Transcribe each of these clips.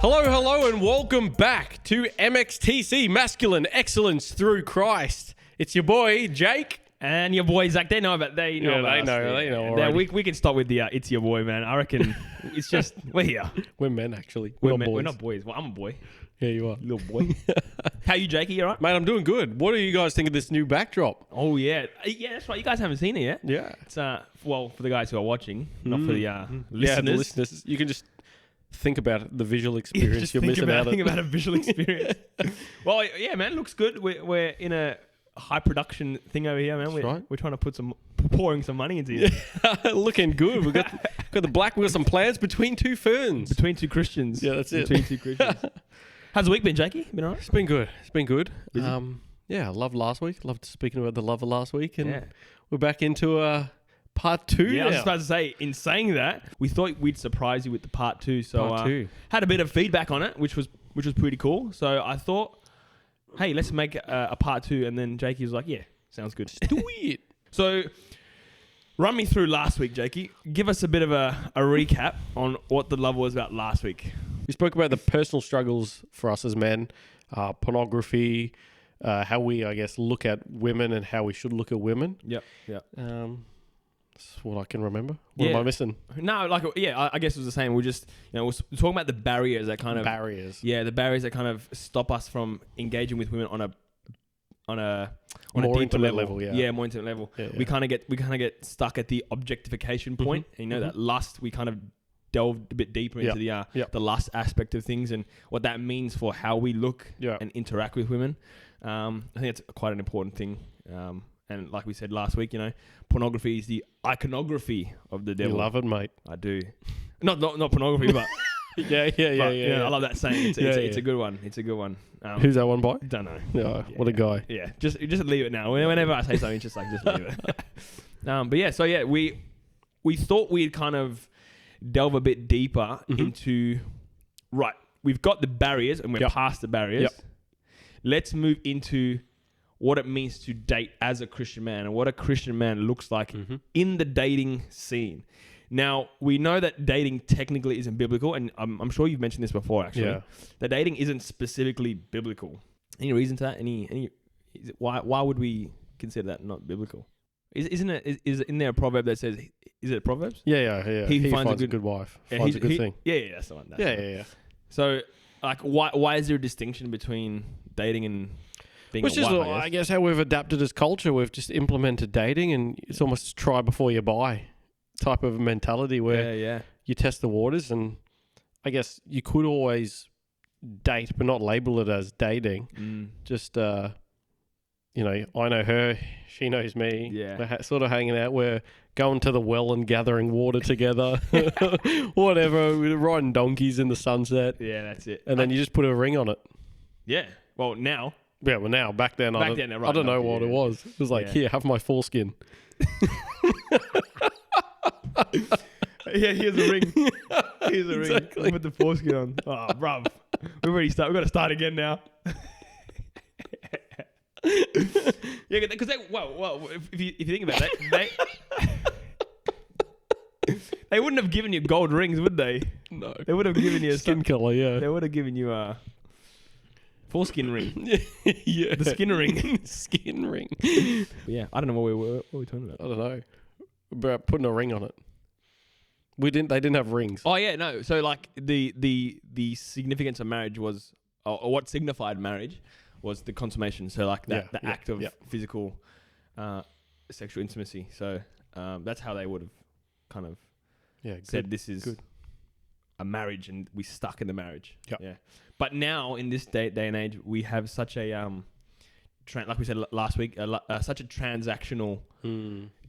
Hello, and welcome back to MXTC, Masculine Excellence Through Christ. It's your boy, Jake. And your boy, Zach. They know about They know already. We can stop with the it's your boy, man. I reckon it's just, we're here. We're men, actually. We're not boys. We're not boys. Well, I'm a boy. Yeah, you are. Little boy. How you, Jakey? You all right? Mate, I'm doing good. What do you guys think of this new backdrop? Oh, yeah. Yeah, that's right. You guys haven't seen it yet. Yeah. It's, well, for the guys who are watching, not for the listeners. Yeah, the listeners. You can just think about the visual experience you're missing out on. Think about a visual experience. Well, yeah, man, looks good. We're in a high production thing over here, man. We're trying to pouring some money into it. Yeah. Looking good. We've got the black. We've got some plans between two ferns. Between two Christians. Yeah, that's it. Between two Christians. How's the week been, Jakey? Been all right? It's been good. Yeah, I loved last week. Loved speaking about the love of last week. And we're back into part 2 Yeah, now. I was about to say, in saying that, we thought we'd surprise you with the part 2. So Part 2. Had a bit of feedback on it, which was pretty cool. So I thought, hey, let's make a part 2. And then Jakey was like, yeah, sounds good. Just do it. So run me through last week, Jakey. Give us a bit of a recap on what the love was about last week. We spoke about the personal struggles for us as men, pornography, how we, I guess, look at women and how we should look at women. Yep. That's what I can remember. What am I missing? No, I guess it was the same. We're just, we're talking about the barriers that kind of... Barriers. Yeah, the barriers that kind of stop us from engaging with women on a More deeper intimate level, yeah. Yeah, more intimate level. Yeah. We kind of get stuck at the objectification point. And that lust, we kind of delved a bit deeper into the lust aspect of things and what that means for how we look and interact with women. I think it's quite an important thing. And like we said last week, pornography is the iconography of the devil. You love it, mate. I do. Not pornography, but Yeah. I love that saying. It's a good one. It's a good one. Who's that one by? Don't know. Yeah, what a guy. Yeah, just leave it now. Whenever I say something, just leave it. We thought we'd kind of delve a bit deeper into, right, we've got the barriers and we're past the barriers. Yep. Let's move into what it means to date as a Christian man and what a Christian man looks like in the dating scene. Now, we know that dating technically isn't biblical, and I'm sure you've mentioned this before, actually. Yeah. That dating isn't specifically biblical. Any reason to that? Why would we consider that not biblical? Is in there a proverb that says, is it Proverbs? Yeah. He finds a good wife. Finds a good thing. Yeah, that's the one. Yeah. So, why is there a distinction between dating and being Which a wife, I guess how we've adapted as culture. We've just implemented dating, and it's almost try before you buy type of mentality where you test the waters, and I guess you could always date but not label it as dating. Just I know her, she knows me. We're sort of hanging out, we're going to the well and gathering water together. Whatever, we're riding donkeys in the sunset. Yeah, that's it. And then you just put a ring on it. Yeah, well now. Yeah, well now, back then I don't know what it was. It was like, here, have my foreskin. Yeah, here's a ring. Here's a Exactly. ring. Put the foreskin on. Oh, bruv. We've got to start again now. Yeah, because if you think about it, they wouldn't have given you gold rings, would they? No. They would have given you skin color, yeah. They would have given you a foreskin ring. Yeah. The skin ring. Skin ring. Yeah, I don't know what we're talking about. I don't know. About putting a ring on it. They didn't have rings. Oh yeah, no. So like the significance of marriage was, or what signified marriage was the consummation. So like the act of physical sexual intimacy. So that's how they would have kind of said this is a marriage, and we stuck in the marriage. Yeah. But now in this day and age, we have such a like we said last week, such a transactional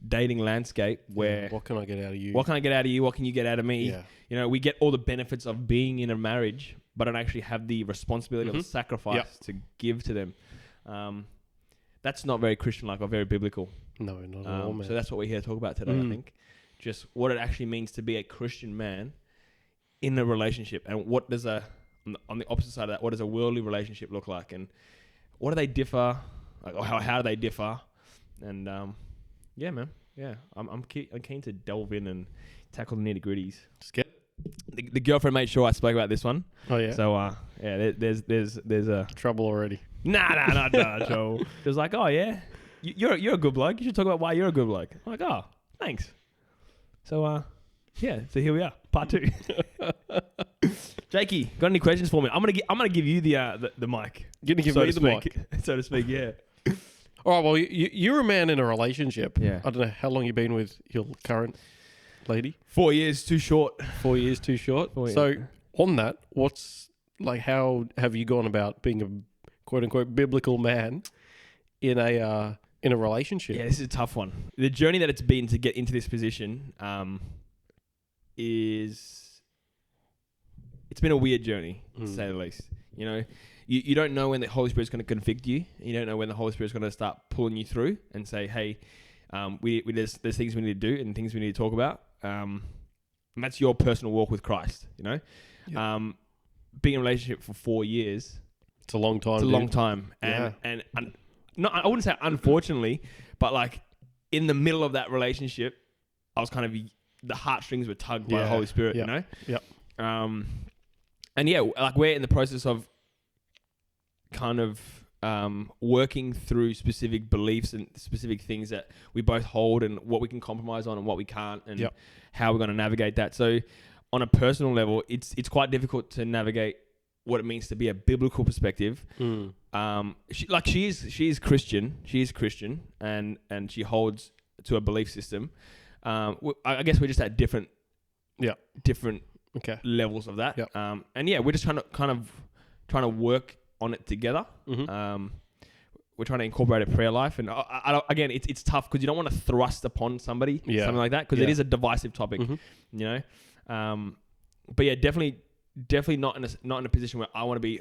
dating landscape where what can I get out of you? What can I get out of you? What can you get out of me? Yeah. We get all the benefits of being in a marriage, but don't actually have the responsibility of the sacrifice to give to them. That's not very Christian-like or very biblical. No, not at all, man. So that's what we're here to talk about today, I think. Just what it actually means to be a Christian man in a relationship, and what does on the opposite side of that, what does a worldly relationship look like, and what do they differ? Like, how do they differ? And yeah, man, yeah, I'm keen to delve in and tackle the nitty gritties. Just get the girlfriend made sure I spoke about this one. Oh yeah. So there's a trouble already. Nah, trouble. She was like, oh yeah, you're a good bloke. You should talk about why you're a good bloke. I'm like, oh, thanks. So so here we are, part 2. Jakey, got any questions for me? I'm gonna give you the mic. You're gonna give me the mic, so to speak. Yeah. All right. Well, you're a man in a relationship. Yeah. I don't know how long you've been with your current lady. 4 years too short. 4 years too short. So on that, how have you gone about being a quote unquote biblical man in a relationship? Yeah, this is a tough one. The journey that it's been to get into this position it's been a weird journey, to say the least. You know, you don't know when the Holy Spirit's going to convict you. You don't know when the Holy Spirit's going to start pulling you through and say, hey, there's things we need to do and things we need to talk about. And that's your personal walk with Christ, you know? Yep. Being in a relationship for 4 years. It's a long time. It's a long time. And not, I wouldn't say unfortunately, but like in the middle of that relationship, I was kind of, the heartstrings were tugged by the Holy Spirit, you know? Yep. And yeah, like we're in the process of kind of working through specific beliefs and specific things that we both hold and what we can compromise on and what we can't and how we're going to navigate that. So on a personal level, it's quite difficult to navigate what it means to be a biblical perspective. She is Christian. She is Christian and she holds to a belief system. I guess we're just at different levels of that. And yeah, we're just trying to work on it together. We're trying to incorporate a prayer life, and again, it's tough because you don't want to thrust upon somebody something like that because it is a divisive topic, you know. But yeah, definitely not in a position where I want to be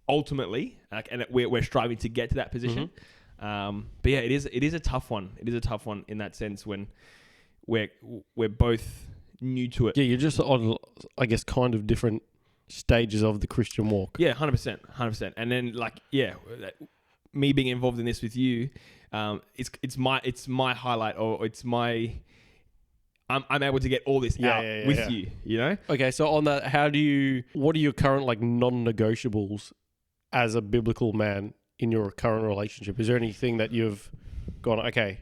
ultimately, and we're striving to get to that position. But yeah, it is a tough one. It is a tough one in that sense when we're both new to it. Yeah, you're just on, I guess, kind of different stages of the Christian walk. Yeah, 100%. And then me being involved in this with you, it's my highlight, or it's my I'm able to get all this out with you, you know? Okay, so on that, what are your current non-negotiables as a biblical man in your current relationship? Is there anything that you've gone, okay,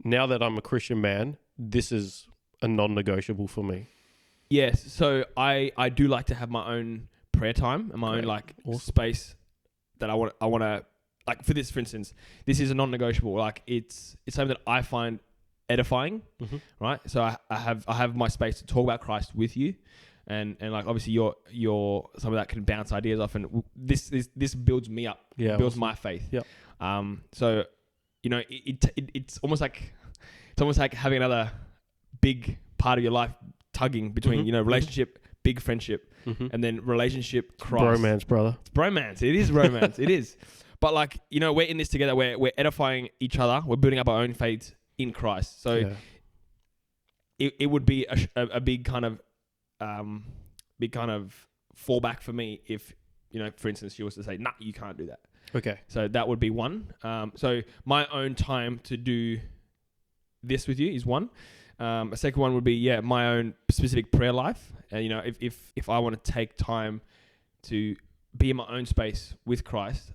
now that I'm a Christian man, this is a non-negotiable for me? Yes, so I do like to have my own prayer time and my own space that I want to for this, for instance, this is a non-negotiable. It's something that I find edifying, right? So I have my space to talk about Christ with you, and obviously your some of that can bounce ideas off, and this builds me up, builds my faith. So you know it's almost like having another big part of your life tugging between relationship, big friendship, and then relationship, Christ. Bromance, brother. It's bromance. It is romance. It is. But we're in this together. We're edifying each other. We're building up our own faith in Christ. So it would be a big kind of fallback for me if, for instance, she was to say, nah, you can't do that. Okay. So that would be one. So my own time to do this with you is one. A second one would be, my own specific prayer life. If I want to take time to be in my own space with Christ,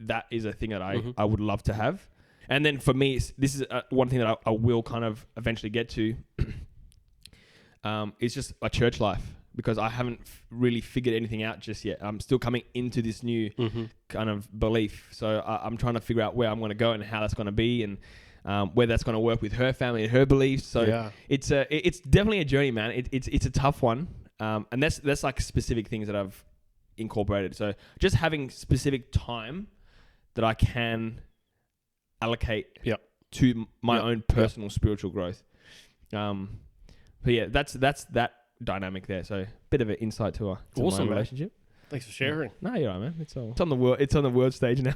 that is a thing that I would love to have. And then for me, this is one thing that I will kind of eventually get to. It's just a church life, because I haven't really figured anything out just yet. I'm still coming into this new kind of belief. So I'm trying to figure out where I'm going to go and how that's going to be, and where that's going to work with her family and her beliefs. So it's definitely a journey, man. It's a tough one. And that's like specific things that I've incorporated. So just having specific time that I can allocate to my own personal spiritual growth. But yeah, that's that dynamic there. So a bit of an insight to my relationship. Thanks for sharing. No, you're right, man. It's on the word stage now.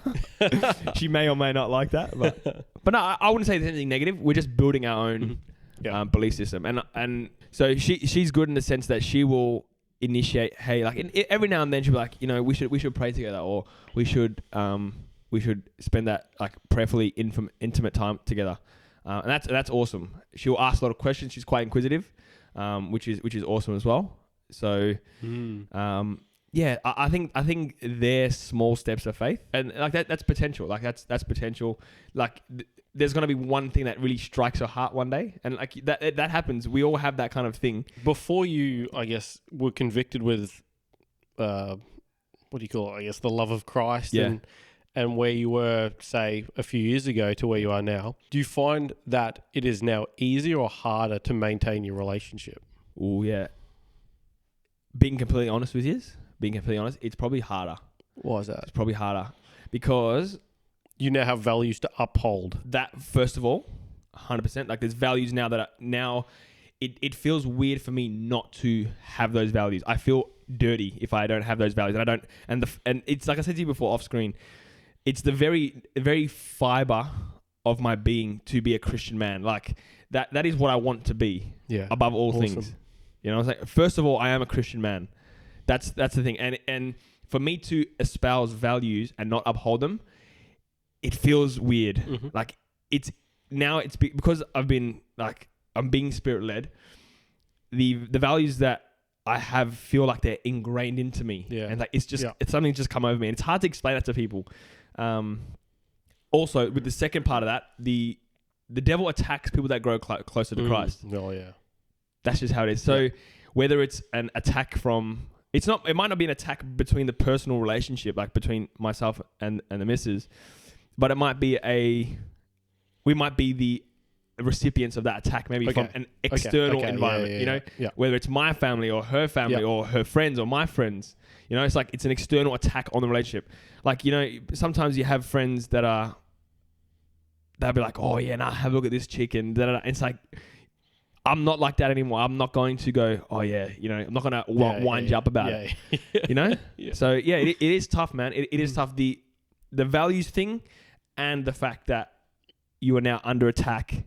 She may or may not like that, but no, I wouldn't say there's anything negative. We're just building our own belief system, and so she's good in the sense that she will initiate. Hey, every now and then she'll be like, we should pray together, or we should spend that prayerfully intimate time together, and that's awesome. She'll ask a lot of questions. She's quite inquisitive, which is awesome as well. So, yeah, I think they're small steps of faith, and like that's potential. Like that's potential. Like there's gonna be one thing that really strikes your heart one day, and like that happens. We all have that kind of thing. Before you, I guess, were convicted with, what do you call it? I guess the love of Christ, and where you were, say, a few years ago to where you are now. Do you find that it is now easier or harder to maintain your relationship? Oh yeah. Being completely honest with you. It's probably harder. Why is that? It's probably harder because you now have values to uphold. That, first of all, 100%. Like there's values now that it feels weird for me not to have those values. I feel dirty if I don't have those values, and I don't. And it's like I said to you before off screen. It's the very fiber of my being to be a Christian man. Like that is what I want to be. Yeah. Above all things. You know what I'm saying? First of all, I am a Christian man. That's the thing. And for me to espouse values and not uphold them, it feels weird. Mm-hmm. Like it's because I've been like, I'm being spirit led. The values that I have feel like they're ingrained into me. Yeah. And like, it's something just come over me, and it's hard to explain that to people. Also with the second part of that, the devil attacks people that grow closer to Christ. Oh yeah. That's just how it is. So whether it's an attack from, it might not be an attack between the personal relationship, like between myself and the missus, but it might be we might be the recipients of that attack, maybe from an external environment, whether it's my family or her family or her friends or my friends, it's like, it's an external attack on the relationship. Like, sometimes you have friends they'll be like, oh yeah, nah, have a look at this chick, and it's like, I'm not like that anymore. I'm not going to go, oh yeah, I'm not going to wind you up about it, Yeah. So yeah, it is tough, man. It is tough. The values thing and the fact that you are now under attack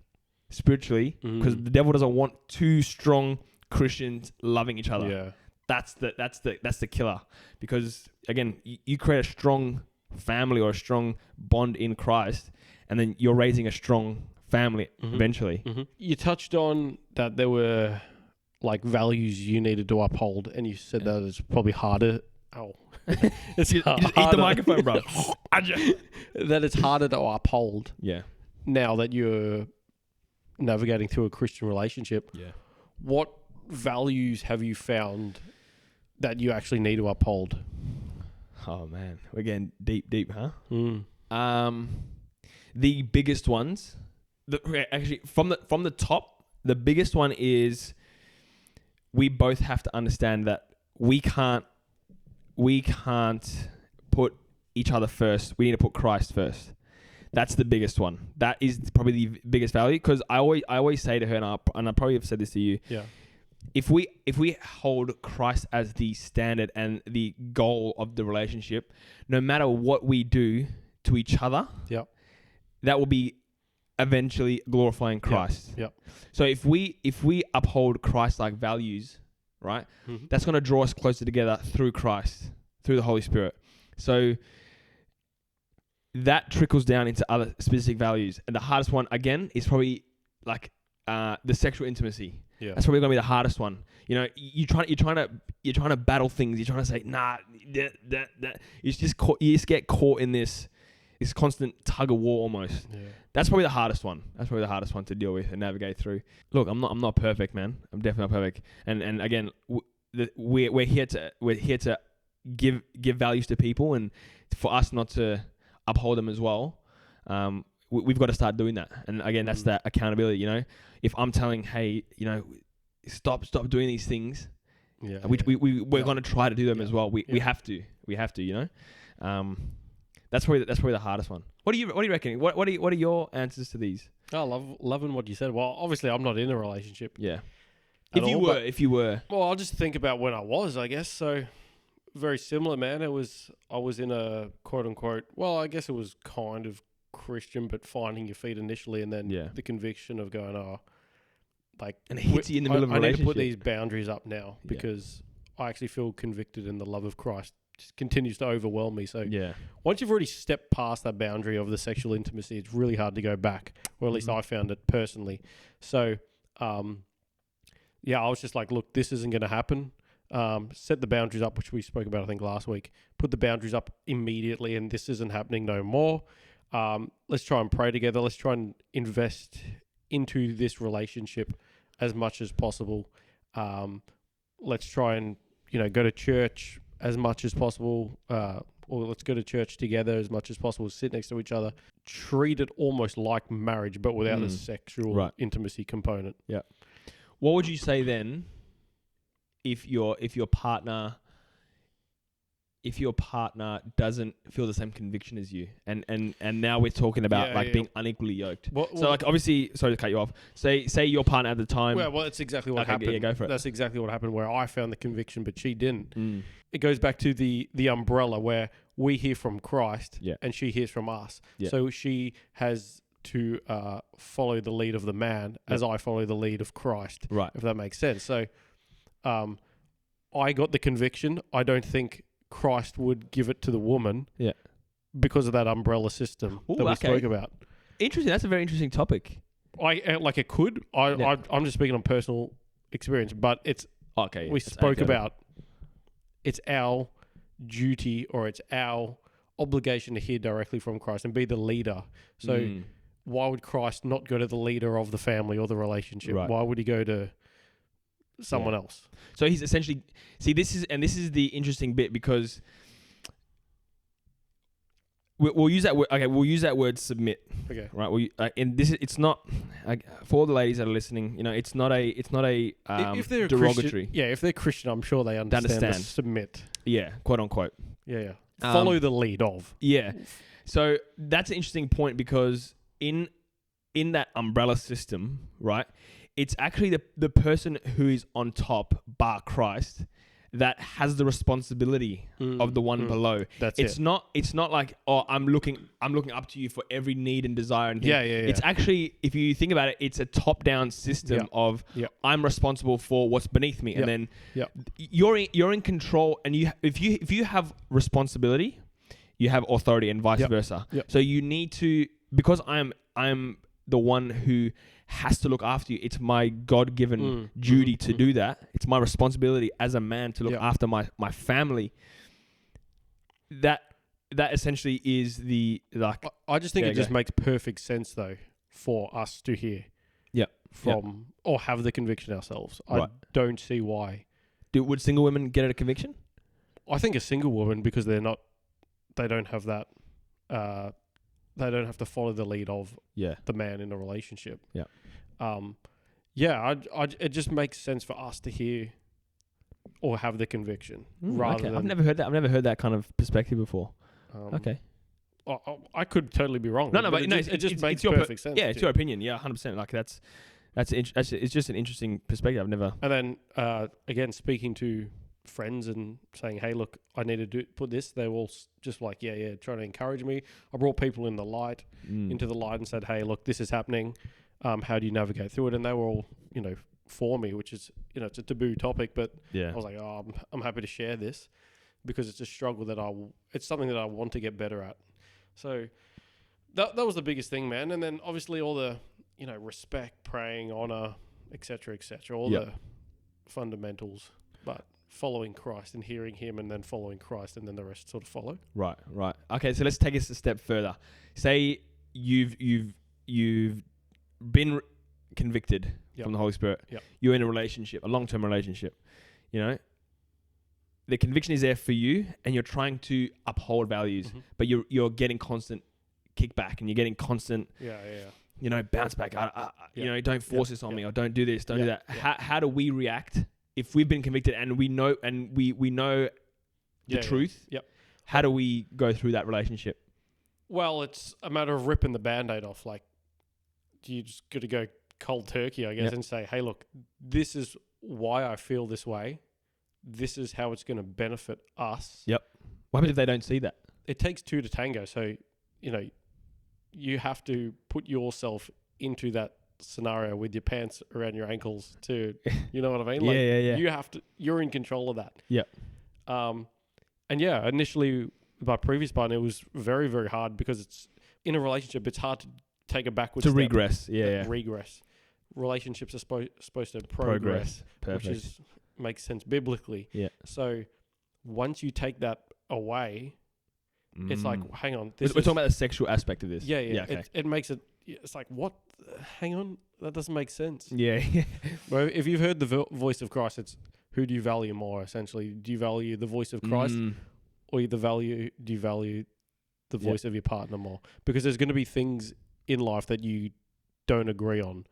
spiritually because the devil doesn't want two strong Christians loving each other. Yeah. That's the killer, because again, you create a strong family or a strong bond in Christ, and then you're raising a strong family eventually. Mm-hmm. You touched on that there were like values you needed to uphold, and you said that it's probably harder. Oh, it's just eat the microphone, bro. That it's harder to uphold. Yeah. Now that you're navigating through a Christian relationship. Yeah. What values have you found that you actually need to uphold? Oh man, we're getting deep, huh? The biggest ones. Actually, from the top, the biggest one is we both have to understand that we can't put each other first. We need to put Christ first. That's the biggest one. That is probably the biggest value, because I always say to her, and I probably have said this to you. Yeah. If we hold Christ as the standard and the goal of the relationship, no matter what we do to each other, that will be eventually glorifying Christ. Yep. So if we uphold Christ-like values, right, that's going to draw us closer together through Christ, through the Holy Spirit. So that trickles down into other specific values. And the hardest one, again, is probably like the sexual intimacy. Yeah. That's probably going to be the hardest one. You're trying to battle things. You're trying to say, nah, that. You just get caught in this constant tug of war almost. Yeah. That's probably the hardest one. That's probably the hardest one to deal with and navigate through. Look, I'm not perfect, man. I'm definitely not perfect. And again, we're here to give values to people, and for us not to uphold them as well. We've got to start doing that. And again, that's that accountability. If I'm telling, hey, stop doing these things, we're going to try to do them as well. We have to. That's probably the hardest one. What do you reckon? What are your answers to these? Oh, loving what you said. Well, obviously I'm not in a relationship. Yeah. If you were. Well, I'll just think about when I was, I guess. So very similar, man. I was in a quote unquote, well, I guess it was kind of Christian, but finding your feet initially, and then the conviction of going, and it hits you in the middle of a relationship. I need to put these boundaries up now because I actually feel convicted, and the love of Christ just continues to overwhelm me. So once you've already stepped past that boundary of the sexual intimacy, it's really hard to go back, or at least I found it personally. So, I was just like, look, this isn't going to happen. set the boundaries up, which we spoke about, I think, last week. Put the boundaries up immediately, and this isn't happening no more. Let's try and pray together. Let's try and invest into this relationship as much as possible. Let's try and, go to church as much as possible, or let's go to church together as much as possible, sit next to each other. Treat it almost like marriage, but without the sexual intimacy component. Yeah. What would you say then if your partner doesn't feel the same conviction as you, and now we're talking about being unequally yoked? So obviously, sorry to cut you off. Say your partner at the time. Well, that's exactly what happened. Yeah, go for it. That's exactly what happened. Where I found the conviction, but she didn't. It goes back to the umbrella where we hear from Christ, and she hears from us. Yeah. So she has to follow the lead of the man as I follow the lead of Christ. Right. If that makes sense. So, I got the conviction. I don't think Christ would give it to the woman because of that umbrella system that we spoke about. Interesting. That's a very interesting topic. It could. I'm just speaking on personal experience, but it's we spoke about it's our duty or it's our obligation to hear directly from Christ and be the leader. So why would Christ not go to the leader of the family or the relationship? Right. Why would he go to someone else? So he's essentially this is the interesting bit, because we'll use that word. Okay, we'll use that word submit. Okay, right. And it's not for all the ladies that are listening. It's not a if they're derogatory. If they're Christian, I'm sure they understand. The submit. Yeah, quote unquote. Yeah. Follow the lead of. Yeah. So that's an interesting point, because in that umbrella system, right? It's actually the person who is on top, bar Christ, that has the responsibility of the one below. It's not like, I'm looking up to you for every need and desire. And It's actually, if you think about it, it's a top-down system of I'm responsible for what's beneath me, and then you're in control. And if you have responsibility, you have authority, and vice versa. So you need to, because I'm the one who has to look after you. It's my God-given duty to do that. It's my responsibility as a man to look after my family. That essentially is the I just think it just makes perfect sense though for us to hear. Or have the conviction ourselves. Right. I don't see why. Would single women get a conviction? I think a single woman, because they don't have that. They don't have to follow the lead of the man in a relationship. It just makes sense for us to hear or have the conviction rather than. I've never heard that. I've never heard that kind of perspective before. Okay. I could totally be wrong. But it just makes perfect sense. Yeah, it's your opinion. Yeah, 100%. Like that's it's just an interesting perspective. I've never. And then again, speaking to friends and saying, hey, look, I need to put this. They were all just like, trying to encourage me. I brought people into the light and said, hey, look, this is happening. How do you navigate through it? And they were all, for me, which is, it's a taboo topic, but I was like, I'm happy to share this because it's a struggle it's something that I want to get better at. So that was the biggest thing, man. And then obviously all the, respect, praying, honor, et cetera, all the fundamentals, but following Christ and hearing him and then following Christ and then the rest sort of follow. Right. Okay, so let's take us a step further. Say you've been convicted from the Holy Spirit. Yep. You're in a relationship, a long-term relationship. The conviction is there for you and you're trying to uphold values, but you're getting constant kickback and you're getting constant bounce back. Don't force this on me, or don't do this, don't do that. How do we react if we've been convicted and we know the truth? Yep. How do we go through that relationship? Well, it's a matter of ripping the Band-Aid off. Like, you just got to go cold turkey, I guess, and say, hey, look, this is why I feel this way. This is how it's going to benefit us. Yep. What happens if they don't see that? It takes two to tango. So, you have to put yourself into that scenario with your pants around your ankles too. You know what I mean? Like, you're in control of that. Yeah. Initially my previous partner, it was very, very hard because it's in a relationship. It's hard to take a backwards to step. Regress. Regress. Relationships are supposed to progress. Perfect. Which is makes sense biblically. Yeah. So once you take that away, it's like, hang on. We're talking about the sexual aspect of this. Yeah. Okay. It makes it. It's like, what? Hang on, that doesn't make sense. Yeah. Well, if you've heard the voice of Christ, it's who do you value more? Essentially, do you value the voice of Christ, or do you value the voice of your partner more? Because there's going to be things in life that you don't agree on.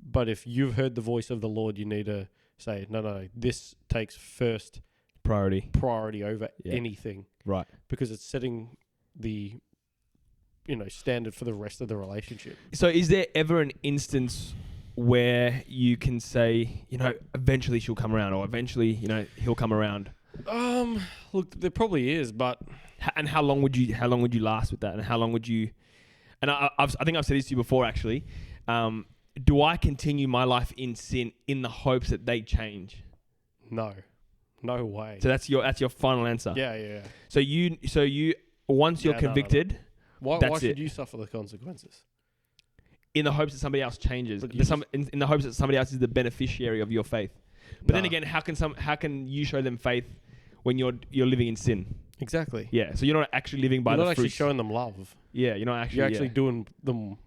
But if you've heard the voice of the Lord, you need to say, no, this takes first priority over anything. Right. Because it's setting the, standard for the rest of the relationship. So is there ever an instance where you can say, eventually she'll come around, or eventually, he'll come around? Look, there probably is, but... And how long would you last with that? And how long would you... And I think I've said this to you before, actually. Do I continue my life in sin in the hopes that they change? No way. So that's your final answer. Yeah. So you once you're convicted, why should you suffer the consequences? In the hopes that somebody else changes, in the hopes that somebody else is the beneficiary of your faith. But then again, how can you show them faith when you're living in sin? Exactly. Yeah. So you're not actually living by the fruits. You're not actually showing them love. Yeah. You're not actually. You're actually doing them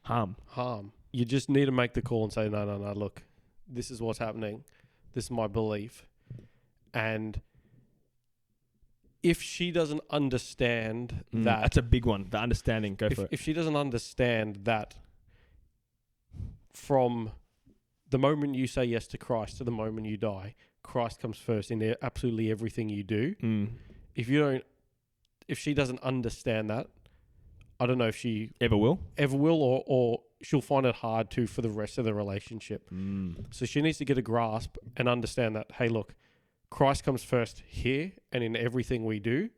harm. You just need to make the call and say, no. Look, this is what's happening. This is my belief. And if she doesn't understand that... That's a big one, the understanding. Go for it. If she doesn't understand that from the moment you say yes to Christ to the moment you die, Christ comes first in absolutely everything you do. If she doesn't understand that, I don't know if she... Ever will, or she'll find it hard to for the rest of the relationship. So she needs to get a grasp and understand that, hey, look, Christ comes first here and in everything we do.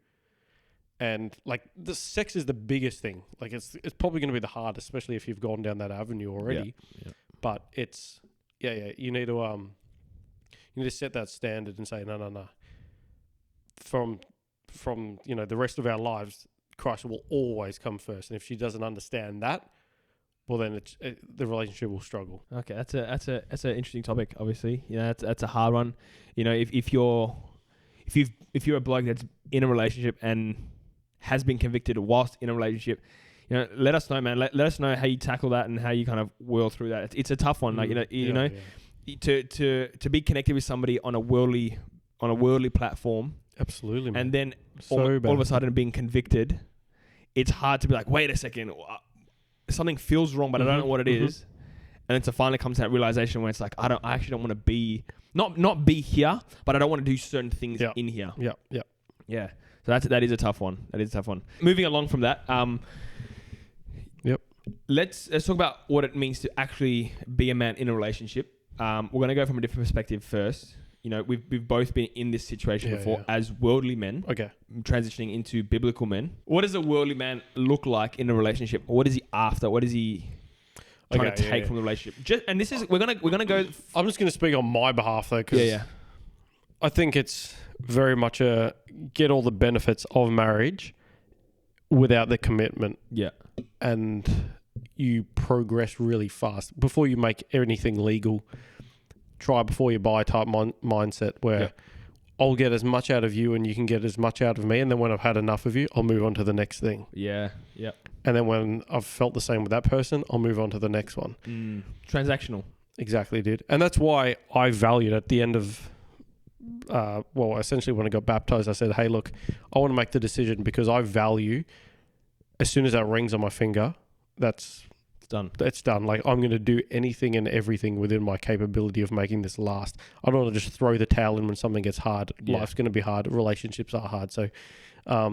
And like the sex is the biggest thing. Like it's probably going to be the hardest, especially if you've gone down that avenue already. Yeah. But it's you need to set that standard and say no. From the rest of our lives, Christ will always come first. And if she doesn't understand that, well, then the relationship will struggle. Okay, that's an interesting topic. Obviously, that's a hard one. If you're a bloke that's in a relationship and has been convicted whilst in a relationship, let us know, man. Let us know how you tackle that and how you kind of whirl through that. It's a tough one. Like to be connected with somebody on a worldly platform. Absolutely, man. And then all of a sudden being convicted, it's hard to be like, wait a second. Something feels wrong, but I don't know what it is. And then to finally come to that realization where it's like, I actually don't want to be, not be here, but I don't want to do certain things in here. Yeah. So that is a tough one. Moving along from that. Let's talk about what it means to actually be a man in a relationship. We're going to go from a different perspective first. We've both been in this situation before as worldly men. Okay. Transitioning into biblical men. What does a worldly man look like in a relationship? What is he after? What is he trying to take from the relationship? We're gonna go. I'm just gonna speak on my behalf though, because I think it's very much a get all the benefits of marriage without the commitment. Yeah. And you progress really fast before you make anything legal. Try before you buy type mindset where I'll get as much out of you and you can get as much out of me. And then when I've had enough of you, I'll move on to the next thing. Yeah. Yeah. And then when I've felt the same with that person, I'll move on to the next one. Transactional. Exactly, dude. And that's why I valued at the end of, essentially when I got baptized, I said, hey, look, I want to make the decision because I value as soon as that rings on my finger, it's done. It's done. Like I'm going to do anything and everything within my capability of making this last. I don't want to just throw the towel in when something gets hard. Yeah. Life's going to be hard. Relationships are hard. So, I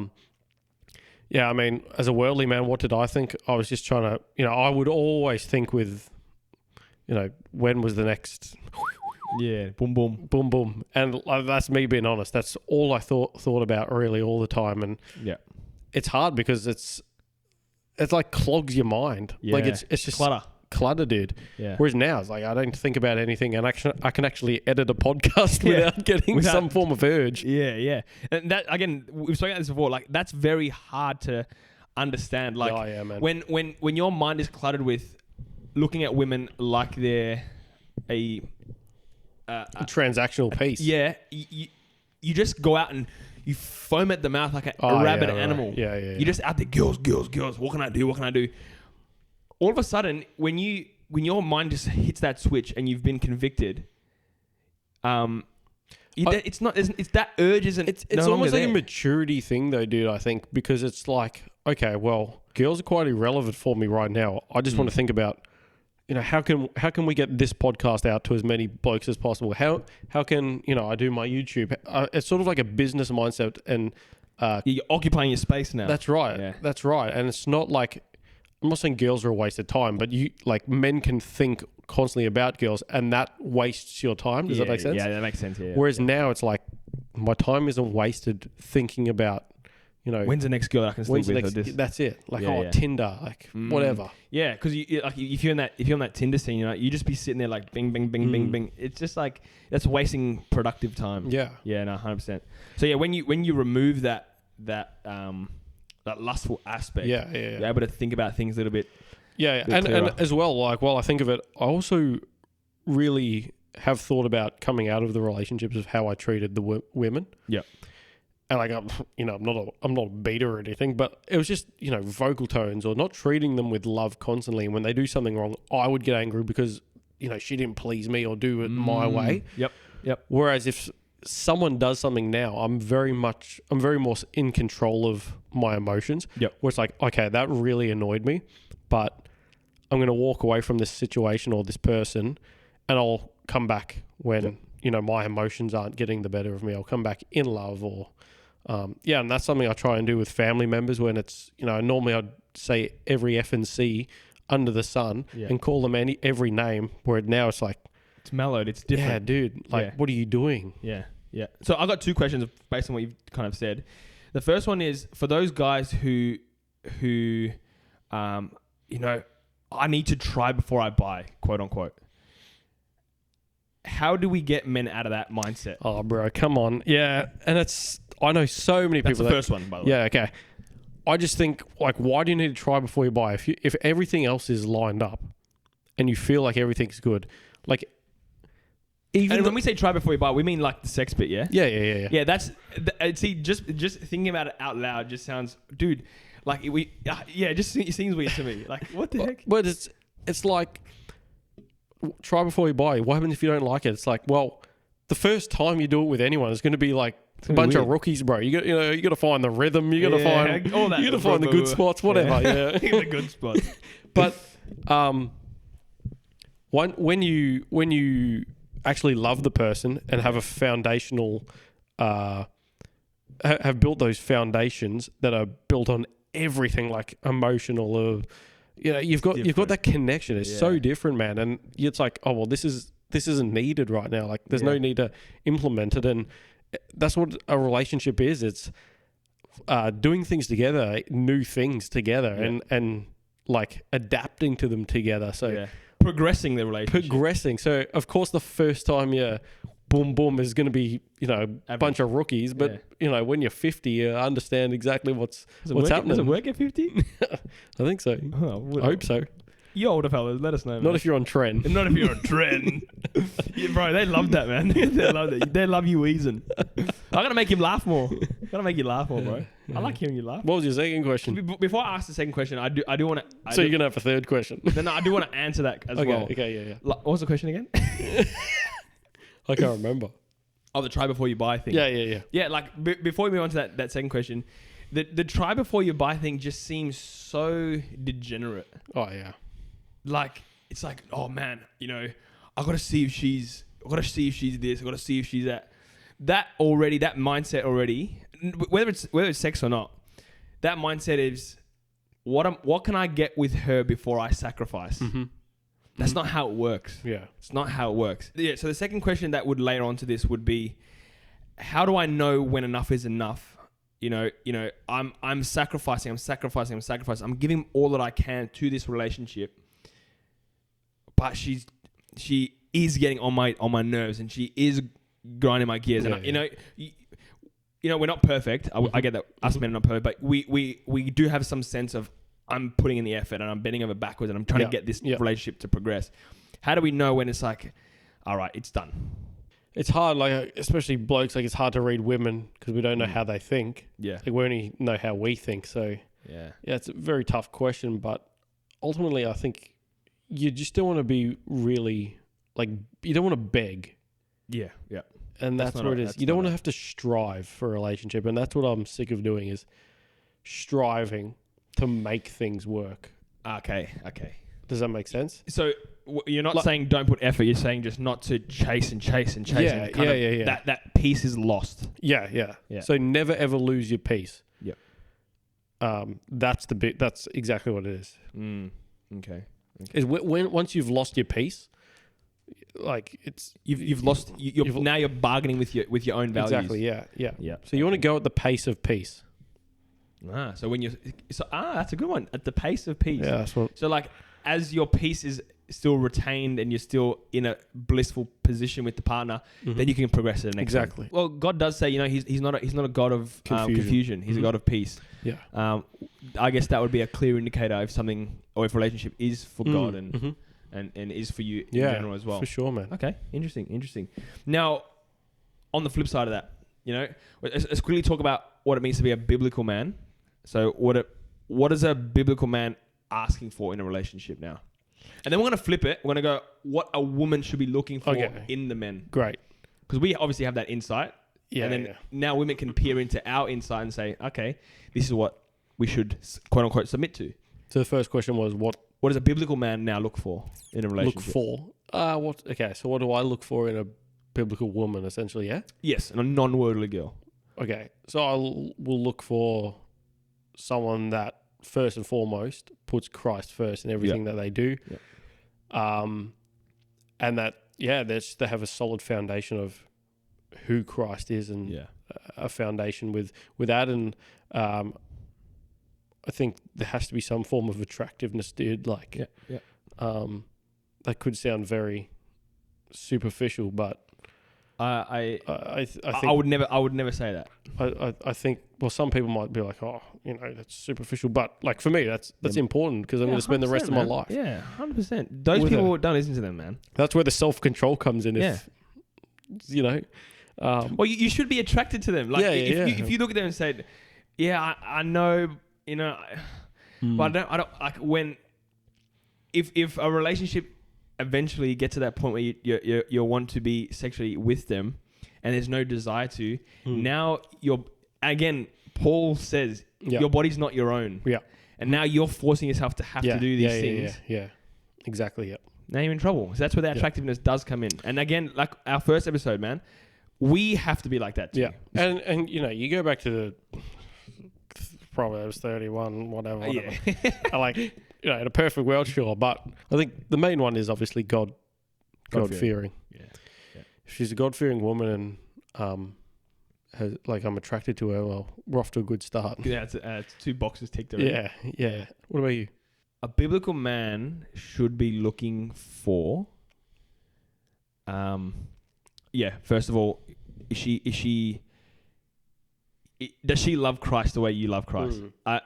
mean, as a worldly man, what did I think? I was just trying to, I would always think with, when was the next... Yeah, boom, boom. Boom, boom. And that's me being honest. That's all I thought about really all the time. And it's hard because it's like clogs your mind. Yeah. Like it's just clutter, dude. Yeah. Whereas now it's like I don't think about anything, and I can actually edit a podcast without getting some form of urge. Yeah. And that again, we've spoken about this before. Like that's very hard to understand. Like man. When your mind is cluttered with looking at women like they're a a transactional piece. Yeah, you just go out and you foam at the mouth like a rabid animal. Yeah. You're just out there, girls. What can I do? All of a sudden, when your mind just hits that switch and you've been convicted, it's that urge isn't. It's almost like a maturity thing, though, dude. I think because it's like, okay, well, girls are quite irrelevant for me right now. I just want to think about, how can we get this podcast out to as many blokes as possible? How can I do my YouTube? It's sort of like a business mindset, and you're occupying your space now. That's right. Yeah. That's right. And it's not like, I'm not saying girls are a waste of time, but men can think constantly about girls, and that wastes your time. Does that make sense? Yeah, that makes sense. Yeah. Whereas now it's like, my time isn't wasted thinking about, when's the next girl I can sleep with? That's it. Tinder, whatever. Yeah, because if you're on that Tinder scene, you just be sitting there like bing, bing, bing, bing, bing. It's just like that's wasting productive time. Yeah. Yeah, no, 100%. So yeah, when you remove that lustful aspect, you're able to think about things a little bit. Yeah, and as well, while I think of it, I also really have thought about coming out of the relationships of how I treated the women. Yeah. And I'm not a beater or anything, but it was just, vocal tones or not treating them with love constantly. And when they do something wrong, I would get angry because, she didn't please me or do it my way. Yep. Whereas if someone does something now, I'm very more in control of my emotions. Yep. Where it's like, okay, that really annoyed me, but I'm going to walk away from this situation or this person, and I'll come back when, my emotions aren't getting the better of me. I'll come back in love or... and that's something I try and do with family members when it's, normally I'd say every F and C under the sun and call them every name, where now it's like... It's mellowed, it's different. Yeah, dude, what are you doing? Yeah. So I've got two questions based on what you've kind of said. The first one is, for those guys who I need to try before I buy, quote unquote. How do we get men out of that mindset? Oh, bro, come on. Yeah, and I know so many people. That's the first one, by the way. Yeah, okay. I just think, why do you need to try before you buy? If everything else is lined up and you feel like everything's good, and when we say try before you buy, we mean like the sex bit, yeah? Yeah. Yeah, that's... See, just thinking about it out loud just sounds... Dude, it just seems weird to me. Like, what the heck? But it's like... Try before you buy. What happens if you don't like it? It's like, well, the first time you do it with anyone, it's going to be like a bunch of rookies, bro. You got to find the rhythm. You got to find all that. You got to find the good spots, whatever. Yeah, the good spots. But when you actually love the person and have a foundational, have built those foundations that are built on everything, like emotional, you've got that connection. It's so different, man. And it's like, oh, well, this isn't needed right now. Like, there's no need to implement it. And that's what a relationship is. It's doing things together, new things together, and like adapting to them together. So progressing the relationship. So of course, the first time you boom is going to be, a bunch of rookies. But, when you're 50, you understand exactly what's happening. Does it work at 50? I think so. I hope so. You older fellas, let us know, man. Not if you're on trend. Not if you're on trend. Yeah, bro, they love that, man. They love that. They love you wheezing. I gotta make him laugh more. Bro. I like hearing you laugh. What was your second question? Before I ask the second question, I do want to... So you're going to have a third question? No, I do want to answer that as well. Okay, yeah. What was the question again? I can't remember. Oh, the try before you buy thing. Yeah. Yeah, before we move on to that second question, the try before you buy thing just seems so degenerate. Oh, yeah. It's like, oh man, I got to see if she's this, I got to see if she's that. That mindset already, whether it's sex or not, that mindset is what can I get with her before I sacrifice? Mm-hmm. That's not how it works. Yeah. It's not how it works. Yeah. So the second question that would layer onto this would be, how do I know when enough is enough? I'm sacrificing. I'm giving all that I can to this relationship, but she is getting on my nerves, and she is grinding my gears. We're not perfect. I get that us men are not perfect, but we do have some sense of, I'm putting in the effort and I'm bending over backwards and I'm trying to get this relationship to progress. How do we know when it's like, all right, it's done? it's hard, like, especially blokes, like, it's hard to read women because we don't know how they think. Yeah. Like, we only know how we think. So, yeah, it's a very tough question. But ultimately, I think you just don't want to be really, like, you don't want to beg. Yeah, yeah. And that's what it is. You don't want to have to strive for a relationship. And that's what I'm sick of doing, is striving to make things work. Okay. Does that make sense? So you're not saying don't put effort. You're saying just not to chase and chase and chase. Yeah. That piece is lost. Yeah. So never ever lose your peace. Yep. That's That's exactly what it is. Okay. Is when once you've lost your peace, like it's you've lost. Now you're bargaining with your own values. Exactly. Yeah. So you want to go at the pace of peace. So when that's a good one. At the pace of peace. Yeah. That's what. So like, as your peace is still retained and you're still in a blissful position with the partner, then you can progress to the next. Exactly. One. Well, God does say, he's not a God of confusion. He's a God of peace. Yeah. I guess that would be a clear indicator if something or if relationship is for God and is for you in general as well. For sure, man. Okay. Interesting. Now, on the flip side of that, let's quickly talk about what it means to be a biblical man. So what is a biblical man asking for in a relationship now? And then we're going to flip it. We're going to go what a woman should be looking for in the men. Great. Because we obviously have that insight. Yeah. And then now women can peer into our insight and say, okay, this is what we should quote unquote submit to. So the first question was what does a biblical man now look for in a relationship? So what do I look for in a biblical woman, essentially, yeah? Yes, and a non-worldly girl. Okay. So I will look for someone that first and foremost puts Christ first in everything that they do. And that, they have a solid foundation of who Christ is and a foundation with that. And I think there has to be some form of attractiveness, dude. Like, that could sound very superficial, but I think I would never say that. I think, well, some people might be like, oh, that's superficial, but like for me, that's important because I'm going to spend the rest of my life. Yeah, 100%. Those people don't listen to them, man. That's where the self-control comes in. Well, you should be attracted to them. Like, if you look at them and say, I know, but I don't like when if a relationship eventually get to that point where you want to be sexually with them and there's no desire to, now Paul says your body's not your own. Yeah. And now you're forcing yourself to have to do these things. Yeah. Exactly. Yeah. Now you're in trouble. So that's where the attractiveness does come in. And again, like our first episode, man, we have to be like that too. Yeah. And you go back to the Proverbs 31, whatever. Like, in a perfect world, sure, but I think the main one is obviously God fearing. Yeah. If she's a God-fearing woman and I'm attracted to her, well, we're off to a good start. Yeah, it's 2 boxes ticked already. Yeah. What about you? A biblical man should be looking for, first of all, does she love Christ the way you love Christ? And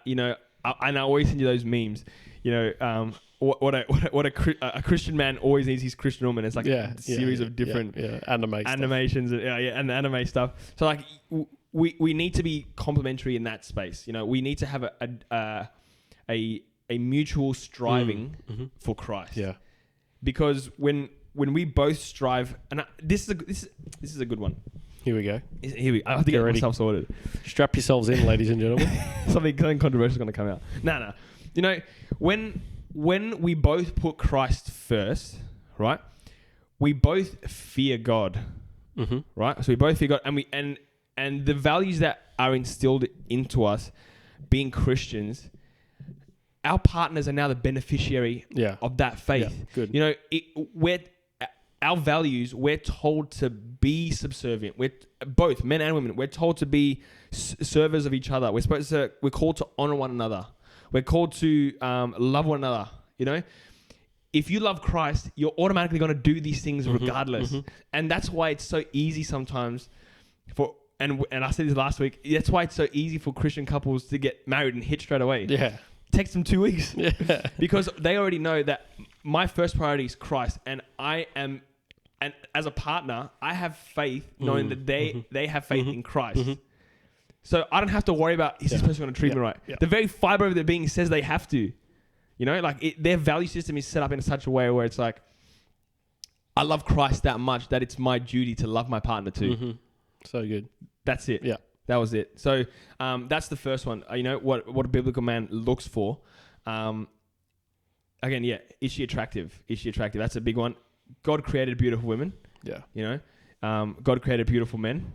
I always send you those memes. What a Christian man always needs his Christian woman. It's like a series of different animations and anime stuff. So like we need to be complementary in that space. We need to have a mutual striving for Christ. Yeah, because when we both strive, and this is a good one. Here we go. I have to get myself sorted. Strap yourselves in, ladies and gentlemen. Something controversial is going to come out. No. When we both put Christ first, right? We both fear God, right? So we both fear God, and the values that are instilled into us, being Christians, our partners are now the beneficiary of that faith. Yeah, good. Our values, we're told to be subservient. We're both men and women. We're told to be servers of each other. We're called to honor one another. We're called to love one another. If you love Christ, you're automatically going to do these things regardless. And that's why it's so easy sometimes and I said this last week. That's why it's so easy for Christian couples to get married and hit straight away. Yeah. Takes them 2 weeks. Yeah. Because they already know that my first priority is Christ, and I am And as a partner, I have faith knowing that they have faith in Christ. So I don't have to worry about, is this person going to treat me right? The very fiber of their being says they have to. You know, like their value system is set up in such a way where it's like, I love Christ that much that it's my duty to love my partner too. So good. That's it. Yeah. That was it. So that's the first one. You know, what a biblical man looks for. Again, is she attractive? Is she attractive? That's a big one. God created beautiful women. Yeah. You know, God created beautiful men,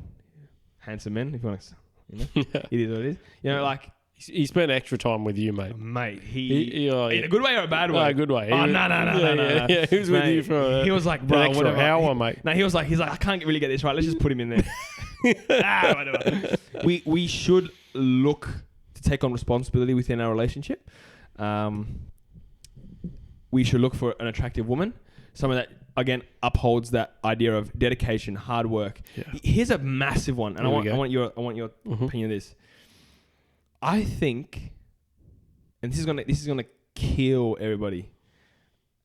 handsome men, if you want to, you know, it is what it is. You know, like, he spent extra time with you, mate. Mate, he in a good way or a bad way? No, a good way. Oh, no. Yeah, he was with you for he was like, bro, an extra hour, mate. No, he's like, I can't really get this right. Let's just put him in there. Whatever. We should look to take on responsibility within our relationship. We should look for an attractive woman, someone that, again, upholds that idea of dedication, hard work. Yeah. Here's a massive one, and I want your opinion on this. I think, and this is gonna kill everybody.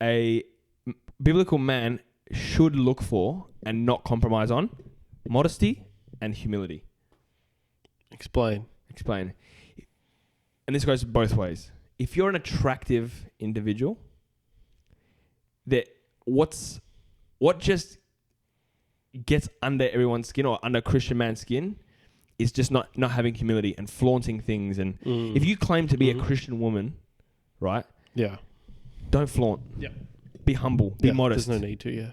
A biblical man should look for and not compromise on modesty and humility. Explain. And this goes both ways. If you're an attractive individual, what just gets under everyone's skin or under a Christian man's skin is just not having humility and flaunting things. And if you claim to be a Christian woman, right? Yeah. Don't flaunt. Yeah. Be humble. Be modest. There's no need to. Yeah.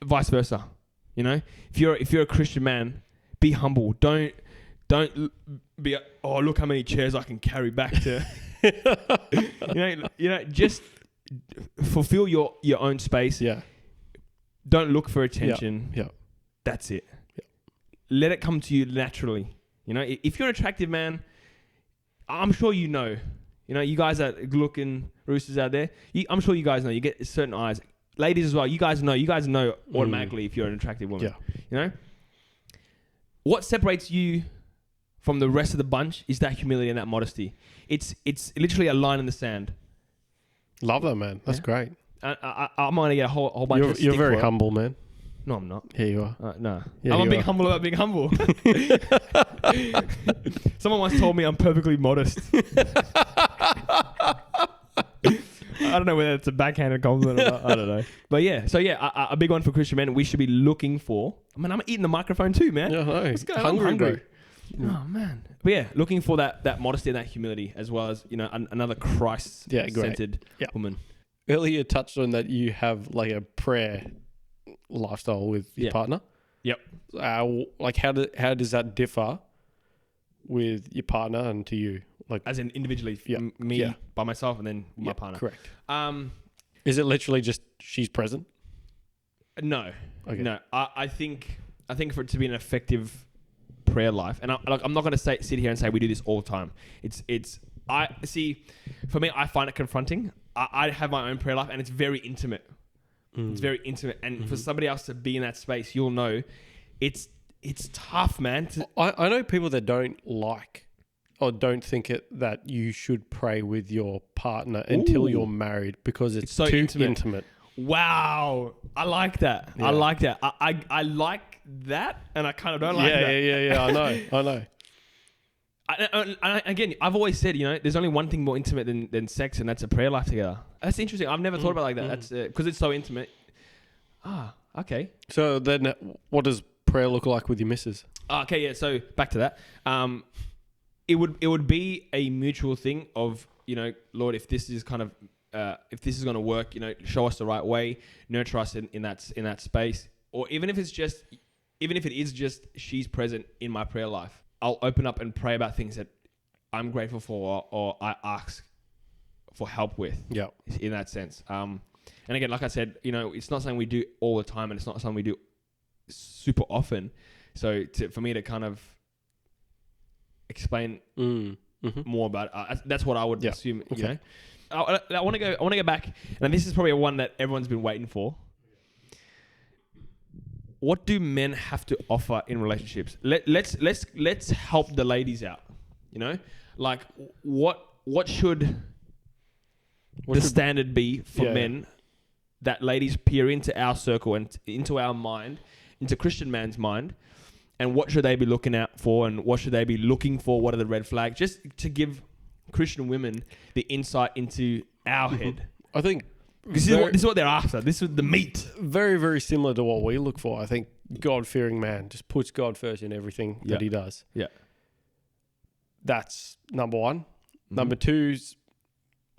Vice versa. You know, if you're a Christian man, be humble. Don't be look how many chairs I can carry back to. you know, just fulfill your own space. Yeah. Don't look for attention. Yeah. That's it. Yeah. Let it come to you naturally. You know, if you're an attractive man, I'm sure you know. You know, you guys are looking roosters out there. I'm sure you guys know. You get certain eyes. Ladies as well. You guys know automatically if you're an attractive woman. Yeah. You know? What separates you from the rest of the bunch is that humility and that modesty. It's literally a line in the sand. Love that, man. That's great. I'm going to get a whole bunch of stick. You're very humble, man. No, I'm not. Here you are. No. Yeah, I'm being humble about being humble. Someone once told me I'm perfectly modest. I don't know whether it's a backhanded compliment or not. I don't know. But yeah, so a big one for Christian men. We should be looking for... I mean, I'm eating the microphone too, man. Yeah, What's going on? I'm hungry. Oh, man. But yeah, looking for that modesty and that humility, as well as, you know, another Christ-centered woman. Earlier you touched on that you have like a prayer lifestyle with your partner. Yep. Like how does that differ with your partner and to you? Like as in individually, me by myself and then my partner. Correct. Is it literally just she's present? No. Okay. No. I think for it to be an effective prayer life, and I'm not going to sit here and say we do this all the time. For me, I find it confronting. I have my own prayer life, and it's very intimate. It's very intimate, and for somebody else to be in that space, you'll know it's tough, man. I know people that don't like or don't think that you should pray with your partner until you're married because it's so too intimate. Wow, I like that. Yeah. I like that. I like that, and I kind of don't like that. Yeah. I know. Again, I've always said, you know, there's only one thing more intimate than sex, and that's a prayer life together. That's interesting. I've never thought about it like that. That's because it's so intimate. Okay. So then, what does prayer look like with your missus? Okay, yeah. So back to that. It would be a mutual thing of, you know, Lord, if this is kind of if this is going to work, you know, show us the right way, nurture us in that space, or even if it is just she's present in my prayer life. I'll open up and pray about things that I'm grateful for or I ask for help with. Yeah. In that sense. And again, like I said, you know, it's not something we do all the time, and it's not something we do super often. So for me to kind of explain more about it, that's what I would assume. Okay. You know, I want to go back, and this is probably one that everyone's been waiting for. What do men have to offer in relationships? Let's help the ladies out. You know, like what should the standard be for men that ladies peer into our circle and into our mind, into Christian man's mind, and what should they be looking out for and what should they be looking for? What are the red flags? Just to give Christian women the insight into our head. I think this is what they're after. This is the meat. Very, very similar to what we look for. I think God-fearing man just puts God first in everything that he does. Yeah. That's number one. Mm-hmm. Number two's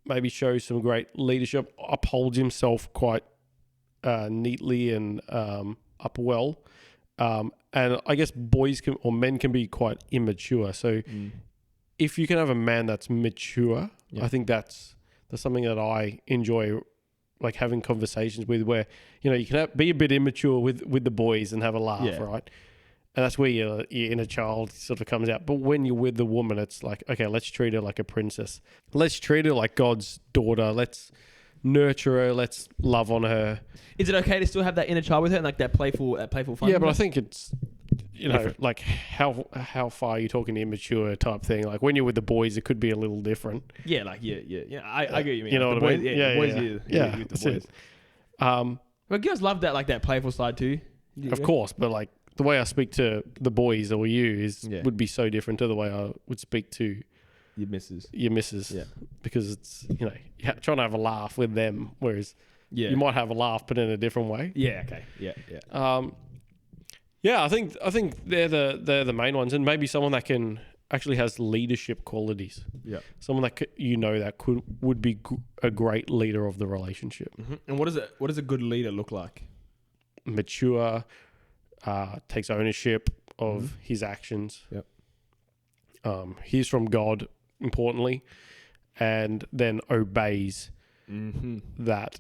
maybe shows some great leadership, upholds himself quite neatly and up well. And I guess men can be quite immature. So if you can have a man that's mature, I think that's something that I enjoy, like having conversations with, where, you know, you can be a bit immature with the boys and have a laugh, right? And that's where your inner child sort of comes out. But when you're with the woman, it's like, okay, let's treat her like a princess. Let's treat her like God's daughter. Let's nurture her. Let's love on her. Is it okay to still have that inner child with her and like that playful fun? Yeah, but I think it's, you know, different. Like how far are you talking immature type thing? Like when you're with the boys, it could be a little different. Yeah, like yeah. I get what you mean. You know like what I mean? mean? Yeah, with the boys. But girls love that, like that playful side too. Of course, but like the way I speak to the boys or you would be so different to the way I would speak to your missus. Yeah, because it's, you know, you're trying to have a laugh with them, whereas you might have a laugh, but in a different way. Yeah. Okay. Yeah. I think they're the main ones, and maybe someone that can actually has leadership qualities. Yeah, someone that would be a great leader of the relationship. Mm-hmm. And what does a good leader look like? Mature, takes ownership of his actions. Yep. Hears from God, importantly, and then obeys that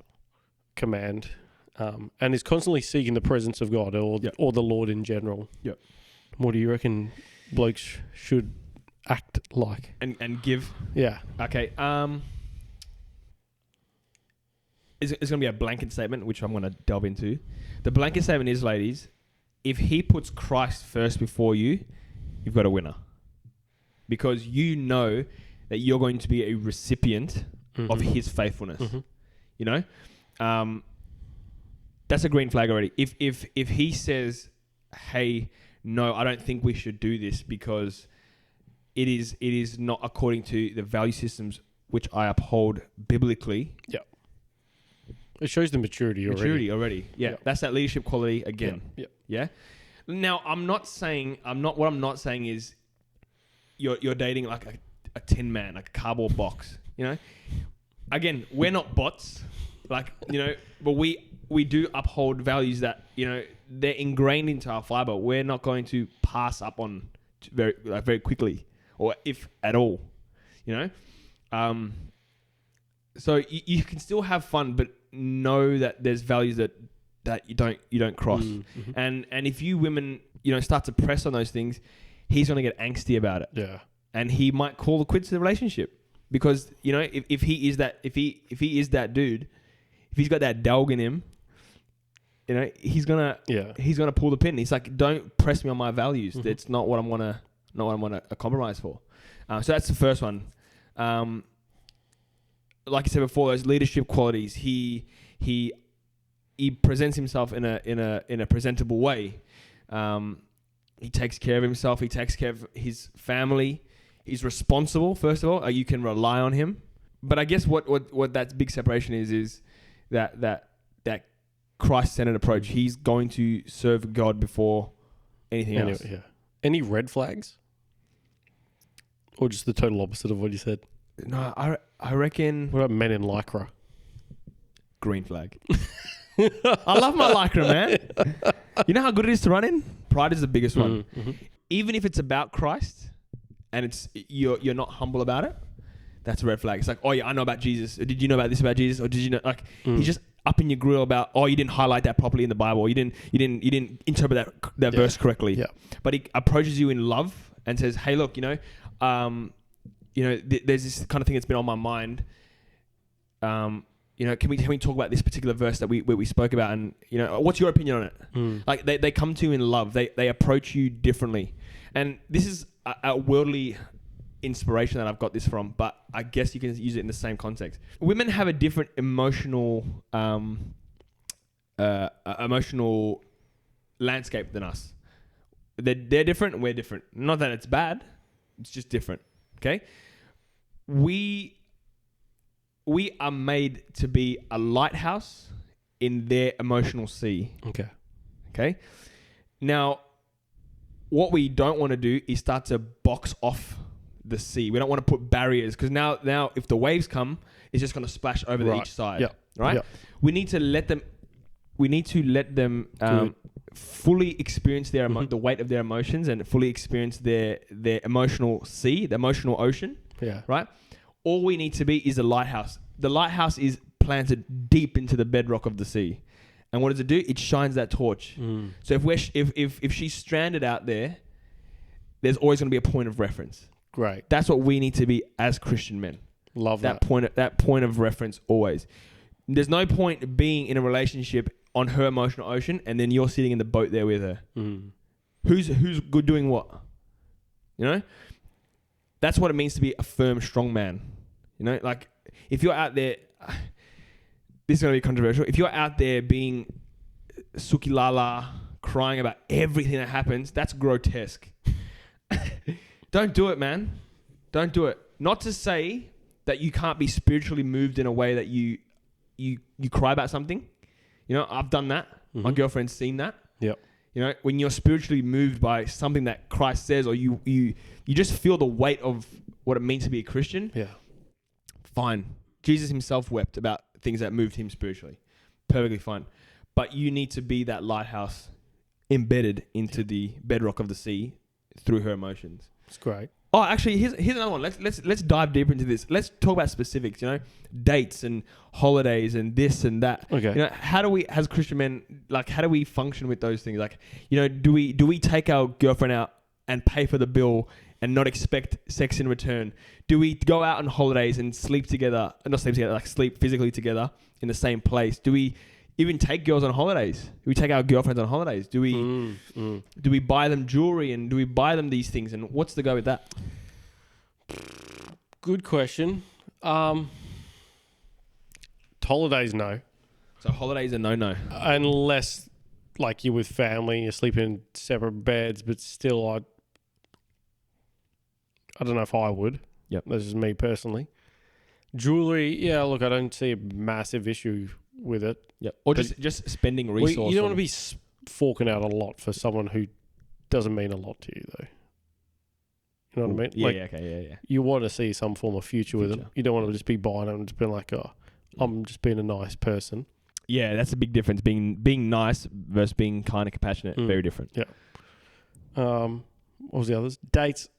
command. And is constantly seeking the presence of God or the Lord in general. Yep. What do you reckon blokes should act like? And give? Yeah. Okay. It's going to be a blanket statement, which I'm going to delve into. The blanket statement is, ladies, if he puts Christ first before you, you've got a winner. Because you know that you're going to be a recipient of his faithfulness. Mm-hmm. You know? That's a green flag already. If he says, hey, no, I don't think we should do this because it is not according to the value systems which I uphold biblically. Yeah. It shows the maturity already. Yeah. Yep. That's that leadership quality again. Yep. Yeah. Now, what I'm not saying is you're dating like a tin man, like a cardboard box, you know? Again, we're not bots, like, you know, but we do uphold values that, you know, they're ingrained into our fiber. We're not going to pass up on very quickly, or if at all, you know. So you can still have fun, but know that there's values that you don't cross. Mm-hmm. And if you women, you know, start to press on those things, he's going to get angsty about it. Yeah. And he might call the quits to the relationship because, you know, if he is that dude, if he's got that dog in him, you know, he's gonna pull the pin. He's like, don't press me on my values. Mm-hmm. That's not what I'm gonna compromise for. So that's the first one. Like I said before, those leadership qualities. He presents himself in a presentable way. He takes care of himself. He takes care of his family. He's responsible. First of all, you can rely on him. But I guess what that big separation is that Christ-centered approach. He's going to serve God before anything else. Yeah. Any red flags? Or just the total opposite of what you said? No, I reckon... What about men in Lycra? Green flag. I love my Lycra, man. You know how good it is to run in? Pride is the biggest one. Mm-hmm. Even if it's about Christ and it's you're not humble about it, that's a red flag. It's like, oh yeah, I know about Jesus. Or did you know about this about Jesus? Or did you know, like, he's just up in your grill about, oh, you didn't highlight that properly in the Bible. Or you didn't interpret that verse correctly. Yeah. But he approaches you in love and says, hey, look, there's this kind of thing that's been on my mind. Can we talk about this particular verse that we spoke about? And, what's your opinion on it? Like they come to you in love. They approach you differently. And this is a worldly inspiration that I've got this from, but I guess you can use it in the same context. Women have a different emotional emotional landscape than us. They're different. We're different. Not that it's bad. It's just different. Okay. We are made to be a lighthouse in their emotional sea. Okay. Now, what we don't want to do is start to box off the sea. We don't want to put barriers because now if the waves come, it's just going to splash over each side. Yep. Right. Yep. We need to let them fully experience their the weight of their emotions and fully experience their emotional sea, the emotional ocean. Yeah. Right. All we need to be is a lighthouse. The lighthouse is planted deep into the bedrock of the sea. And what does it do? It shines that torch. So if she's stranded out there, there's always going to be a point of reference. Great. That's what we need to be as Christian men. Love that. That point of reference always. There's no point being in a relationship on her emotional ocean and then you're sitting in the boat there with her. Who's good doing what? You know? That's what it means to be a firm, strong man. You know, like if you're out there, this is going to be controversial. If you're out there being sukilala, crying about everything that happens, that's grotesque. Don't do it, man. Don't do it. Not to say that you can't be spiritually moved in a way that you cry about something. You know, I've done that. My girlfriend's seen that. Yep. You know, when you're spiritually moved by something that Christ says, or you just feel the weight of what it means to be a Christian. Yeah. Fine. Jesus himself wept about things that moved him spiritually. Perfectly fine. But you need to be that lighthouse embedded into the bedrock of the sea through her emotions. It's great. Oh, actually, here's another one. Let's dive deeper into this. Let's talk about specifics. You know, dates and holidays and this and that. Okay. You know, how do we, as Christian men, like, how do we function with those things? Like, you know, do we take our girlfriend out and pay for the bill and not expect sex in return? Do we go out on holidays and sleep together? Not sleep together, like sleep physically together in the same place? Do we even take girls on holidays? Do we take our girlfriends on holidays? Do we buy them jewelry and do we buy them these things? And what's the go with that? Good question. Holidays, no. So holidays are no. Unless, like, you're with family and you're sleeping in separate beds, but still, I don't know if I would. Yep. This is me personally. Jewelry, yeah, look, I don't see a massive issue with it. Yep. Or just spending resources. You don't want to be forking out a lot for someone who doesn't mean a lot to you, though. You know what I mean? Yeah, okay. You want to see some form of future with them. You don't want to just be buying them and just being like, oh, I'm just being a nice person. Yeah, that's a big difference. Being nice versus being kind and compassionate. Very different. Yeah. What was the others? Dates,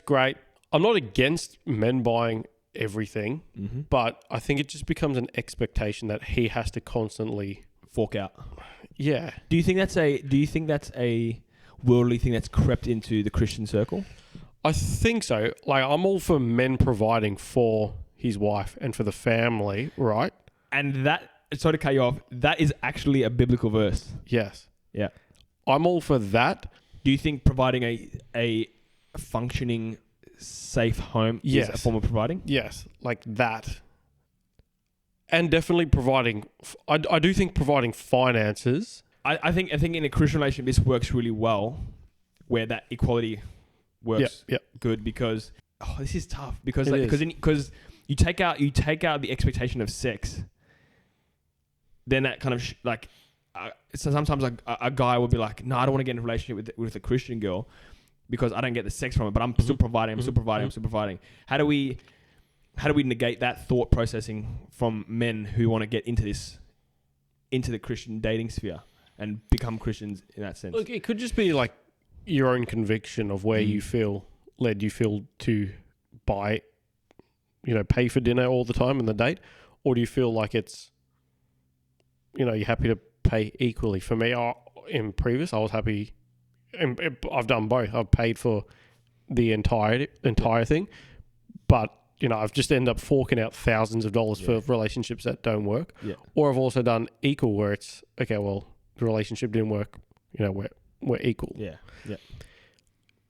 great. I'm not against men buying everything, but I think it just becomes an expectation that he has to constantly fork out. Yeah. Do you think that's a worldly thing that's crept into the Christian circle? I think so. Like, I'm all for men providing for his wife and for the family, right? And that, sorry to cut you off, that is actually a biblical verse. Yes. Yeah. I'm all for that. Do you think providing a functioning, safe home is a form of providing? Yes, like that. And definitely providing... I do think providing finances... I think in a Christian relationship, this works really well, where that equality works good because this is tough because you take out the expectation of sex, then that kind of so sometimes a guy will be like, no, I don't want to get in a relationship with a Christian girl because I don't get the sex from it, but I'm still providing. I'm still providing. How do we negate that thought processing from men who want to get into the Christian dating sphere and become Christians in that sense? Look, it could just be like your own conviction of where you feel to buy, pay for dinner all the time in the date, or do you feel like it's, you're happy to pay equally? For me, in previous, I was happy. I've done both. I've paid for the entire thing, but I've just ended up forking out thousands of dollars for relationships that don't work. Yeah. Or I've also done equal, where it's okay. Well, the relationship didn't work. We're equal. Yeah. Yeah.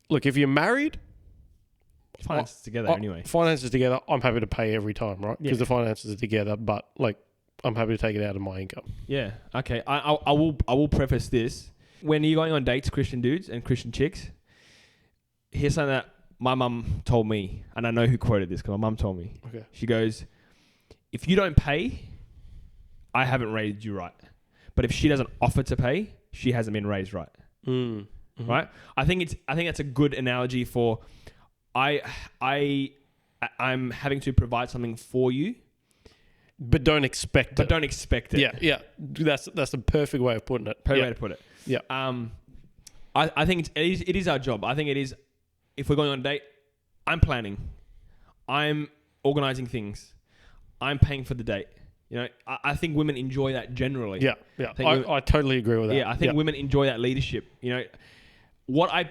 Look, if you're married, finances together anyway. Finances together. I'm happy to pay every time, right? Because the finances are together. But like, I'm happy to take it out of my income. Yeah. Okay. I will preface this. When you're going on dates, Christian dudes and Christian chicks, here's something that my mum told me, and I know who quoted this because my mum told me. Okay. She goes, if you don't pay, I haven't raised you right. But if she doesn't offer to pay, she hasn't been raised right. Mm-hmm. Right? I think that's a good analogy for I'm having to provide something for you. But don't expect it. Yeah, yeah. That's a perfect way of putting it. Perfect way to put it. Yeah. I think it is our job. I think it is, if we're going on a date, I'm planning. I'm organizing things. I'm paying for the date. You know, I think women enjoy that generally. Yeah. I totally agree with that. Yeah, I think women enjoy that leadership. You know,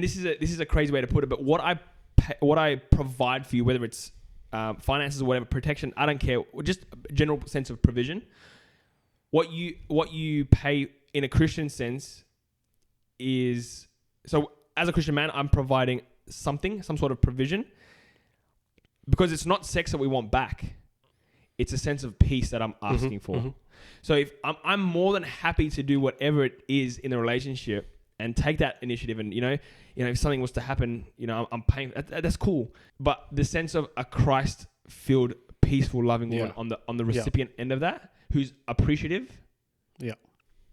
this is a crazy way to put it, but what I provide for you, whether it's finances or whatever, protection, I don't care, just a general sense of provision. What you pay in a Christian sense is, so as a Christian man, I'm providing some sort of provision, because it's not sex that we want back. It's a sense of peace that I'm asking for. Mm-hmm. So if I'm more than happy to do whatever it is in the relationship and take that initiative, and you know, if something was to happen, you know, I'm paying. That's cool. But the sense of a Christ-filled, peaceful, loving woman on the recipient end of that, who's appreciative,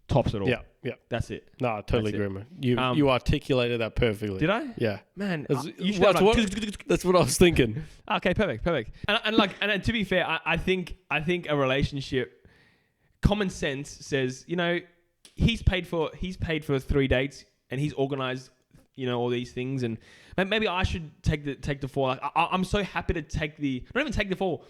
tops it all. Yeah. That's it. No, I totally agree, man. You articulated that perfectly. Did I? Yeah. Man, that's what I was thinking. Okay, perfect. And to be fair, I think a relationship, common sense says, you know, he's paid for 3 dates and he's organized, you know, all these things, and maybe I should take the fall. Like, I'm so happy to not even take the fall.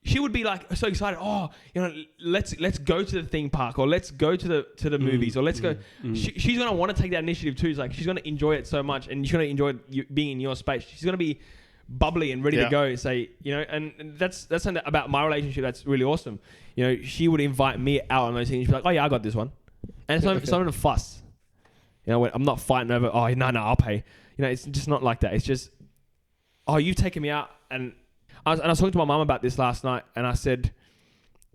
She would be like so excited. Oh, you know, let's go to the theme park, or let's go to the movies, or let's go. She's gonna want to take that initiative too. It's like she's gonna enjoy it so much, and she's gonna enjoy being in your space. She's gonna be bubbly and ready to go. Say, you know, and that's something about my relationship that's really awesome. You know, she would invite me out on those things. She'd be like, oh yeah, I got this one, and it's not a fuss. You know, I'm not fighting over. Oh no, I'll pay. You know, it's just not like that. It's just, oh, you've taken me out, and I was talking to my mum about this last night, and I said,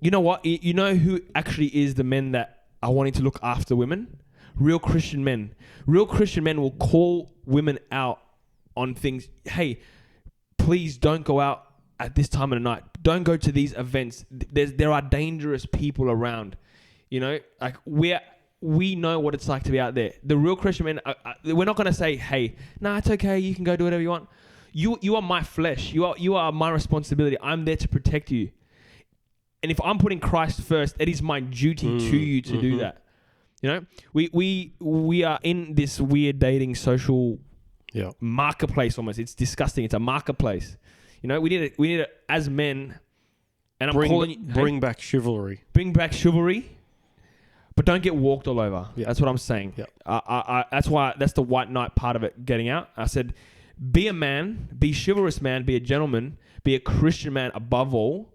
you know what? You know who actually is the men that are wanting to look after women? Real Christian men. Real Christian men will call women out on things. Hey, please don't go out at this time of the night. Don't go to these events. There are dangerous people around. You know, like we know what it's like to be out there. The real Christian men, we're not going to say, hey, nah, it's okay. You can go do whatever you want. You are my flesh. You are my responsibility. I'm there to protect you. And if I'm putting Christ first, it is my duty to you to do that. You know, we are in this weird dating social marketplace almost. It's disgusting. It's a marketplace. You know, we need to as men, and bring back chivalry. Bring back chivalry. But don't get walked all over. Yeah. That's what I'm saying. Yeah. That's the white knight part of it getting out. I said, be a man, be a chivalrous man, be a gentleman, be a Christian man above all,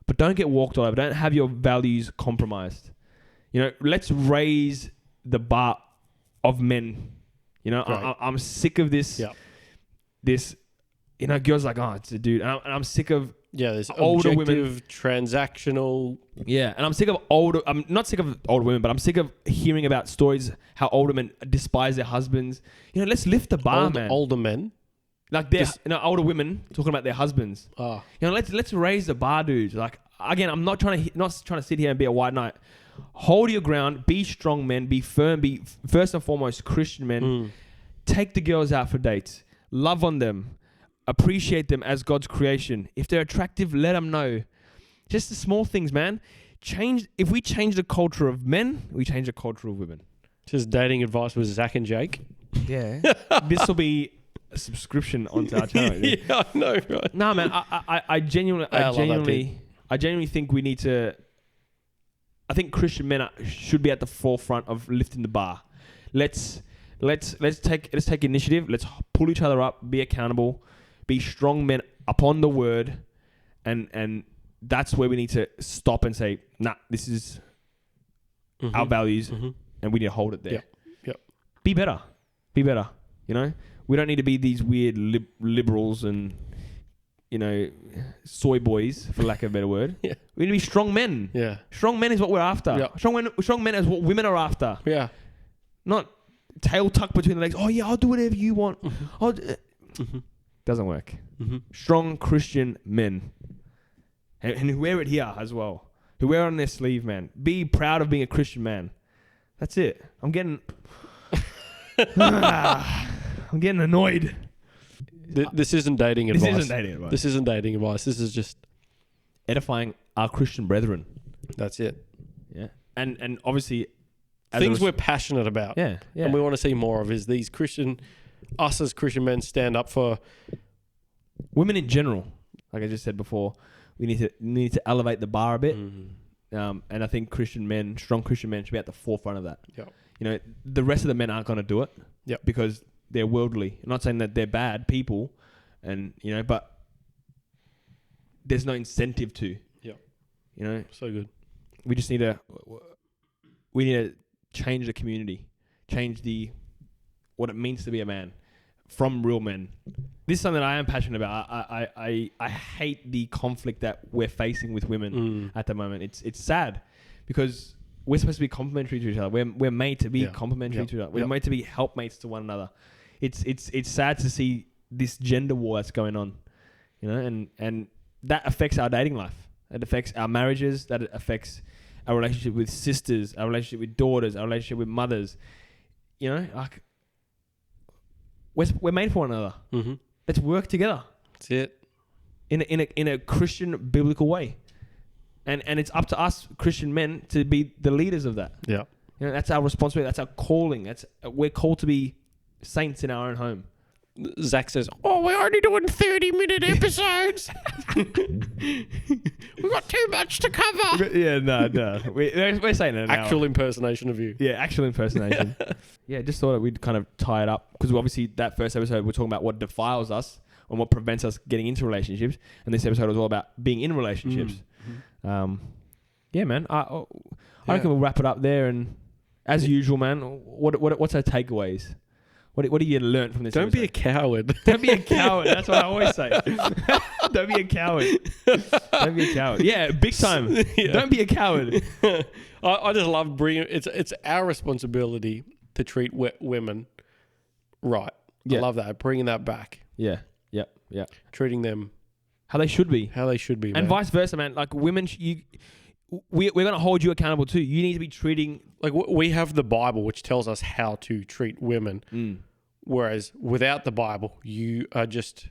but don't get walked all over. Don't have your values compromised. You know, let's raise the bar of men. You know, right. I'm sick of this. Yeah. This, you know, girls like, oh, it's a dude. And I'm sick of there's older women, transactional. Yeah, and I'm sick of older. I'm not sick of older women, but I'm sick of hearing about stories how older men despise their husbands. You know, let's lift the bar, man. Older men. Like older women talking about their husbands. Oh. You know, let's raise the bar, dudes. Like, again, I'm not trying to sit here and be a white knight. Hold your ground. Be strong men. Be firm. Be first and foremost Christian men. Take the girls out for dates. Love on them. Appreciate them as God's creation. If they're attractive, let them know. Just the small things, man. If we change the culture of men, we change the culture of women. Just dating advice with Zach and Jake. Yeah. This will be a subscription onto our channel. Yeah, I know, right? No, man. I genuinely think we need to. I think Christian men should be at the forefront of lifting the bar. Let's take initiative. Let's pull each other up. Be accountable. Be strong men upon the word, and that's where we need to stop and say, nah, this is our values, and we need to hold it there. Yep. Be better. You know, we don't need to be these weird liberals and soy boys, for lack of a better word. Yeah. We need to be strong men. Yeah. Strong men is what we're after. Yeah. Strong men is what women are after. Yeah. Not tail tucked between the legs. Oh yeah, I'll do whatever you want. Doesn't work. Strong Christian men. And who wear it here as well. Who wear it on their sleeve, man. Be proud of being a Christian man. That's it. I'm getting annoyed. This isn't dating advice. This isn't dating advice. This isn't dating advice. This is just edifying our Christian brethren. That's it. Yeah. And obviously things we're passionate about. Yeah. And we want to see more of is these us as Christian men stand up for women in general. Like I just said before, we need to elevate the bar a bit. And I think strong Christian men should be at the forefront of that. Yeah. The rest of the men aren't going to do it. Yeah. Because they're worldly. I'm not saying that they're bad people, but there's no incentive to. Yeah. So good. We just need to change the community, change what it means to be a man from real men. This is something that I am passionate about. I hate the conflict that we're facing with women at the moment. It's sad because we're supposed to be complementary to each other. We're made to be complementary to each other. We're made to be helpmates to one another. It's sad to see this gender war that's going on, and that affects our dating life. It affects our marriages. That affects our relationship with sisters, our relationship with daughters, our relationship with mothers. Like we're made for one another. Let's work together. That's it. In a Christian biblical way, and it's up to us Christian men to be the leaders of that. Yeah. That's our responsibility. That's our calling. We're called to be saints in our own home. Zach says, we're only doing 30-minute episodes. We've got too much to cover. Yeah, no. We're saying an actual hour. impersonation of you. Yeah, actual impersonation. Yeah, just thought we'd kind of tie it up. Because obviously that first episode, we're talking about what defiles us and what prevents us getting into relationships. And this episode was all about being in relationships. Yeah, man. I reckon we'll wrap it up there. And as usual, man, what's our takeaways? What do you learn from this? Don't be a coward. Don't be a coward. That's what I always say. Don't be a coward. Don't be a coward. Yeah, big time. Yeah. Don't be a coward. I just love bringing it's our responsibility to treat women right. Yeah. I love that. Bringing that back. Yeah. Treating them how they should be. Man. And vice versa, man. Like women, we're going to hold you accountable too. You need to be treating... Like we have the Bible, which tells us how to treat women. Whereas without the Bible, you are just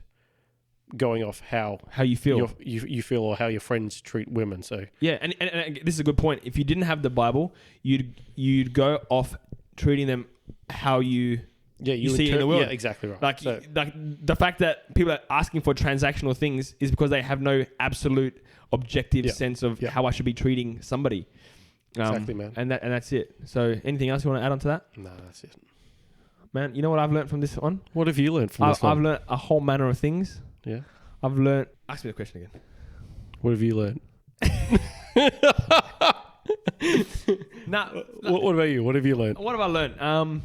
going off how you feel. You feel or how your friends treat women. So yeah, and this is a good point. If you didn't have the Bible, you'd go off treating them how you see in the world. Yeah, exactly right. Like the fact that people are asking for transactional things is because they have no absolute objective sense of how I should be treating somebody. Exactly, man. And that's it. So anything else you want to add on to that? No, that's it. Man, you know what I've learned from this one? What have you learned from this one? I've learned a whole manner of things. Yeah. I've learned... Ask me the question again. What have you learned? What about you? What have you learned? What have I learned?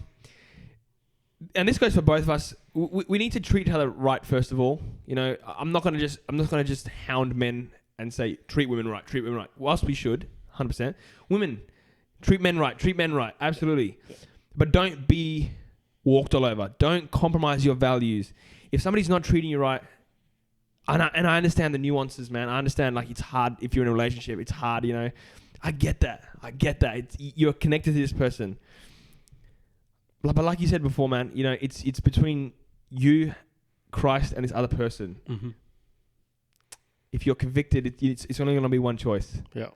And this goes for both of us. We need to treat each other right, first of all. I'm not going to just hound men and say, treat women right. Whilst we should, 100%. Women, treat men right. Absolutely. Yeah. But don't be walked all over. Don't compromise your values. If somebody's not treating you right, and I understand the nuances, man. I understand, like, it's hard if you're in a relationship. It's hard, I get that. You're connected to this person. But like you said before, man, it's between you, Christ, and this other person. Mm-hmm. If you're convicted, it's only going to be one choice. Yeah.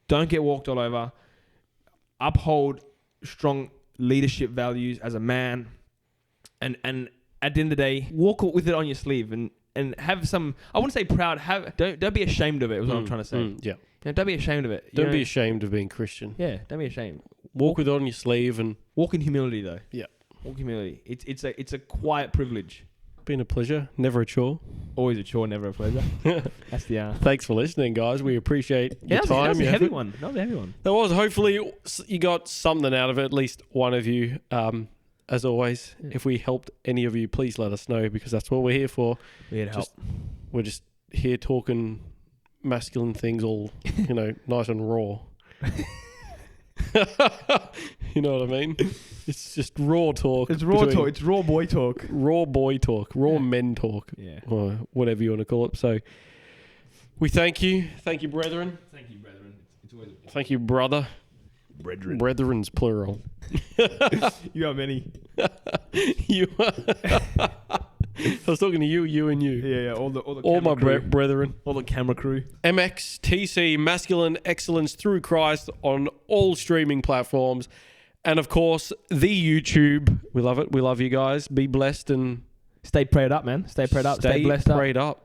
Don't get walked all over. Uphold strong leadership values as a man, and at the end of the day, walk with it on your sleeve and have some. I wouldn't say proud. Don't be ashamed of it. Was what I'm trying to say. Yeah. Don't be ashamed of it. Don't be ashamed of being Christian. Yeah. Don't be ashamed. Walk with it on your sleeve and walk in humility, though. Yeah. Walk in humility. It's a quiet privilege. Been a pleasure, never a chore. Always a chore, never a pleasure. That's the. Thanks for listening, guys. We appreciate your time. That was a heavy one. That was a heavy one. That was. Hopefully, you got something out of it. At least one of you. as always, if we helped any of you, please let us know, because that's what we're here for. We're here to help. We're just here talking masculine things, all nice and raw. You know what I mean? It's just raw talk. It's raw talk. It's raw boy talk. Raw boy talk. Raw men talk. Yeah. Or whatever you want to call it. So we thank you. Thank you, brethren. Thank you, brethren. It's always thank you, brother. Brethren. Brethren's plural. You got many. You. I was talking to you and you. Yeah. All my brethren. All the camera crew. MXTC, Masculine Excellence Through Christ, on all streaming platforms. And of course, the YouTube. We love it. We love you guys. Be blessed and stay prayed up, man. Stay prayed up. Stay blessed up. Stay prayed up.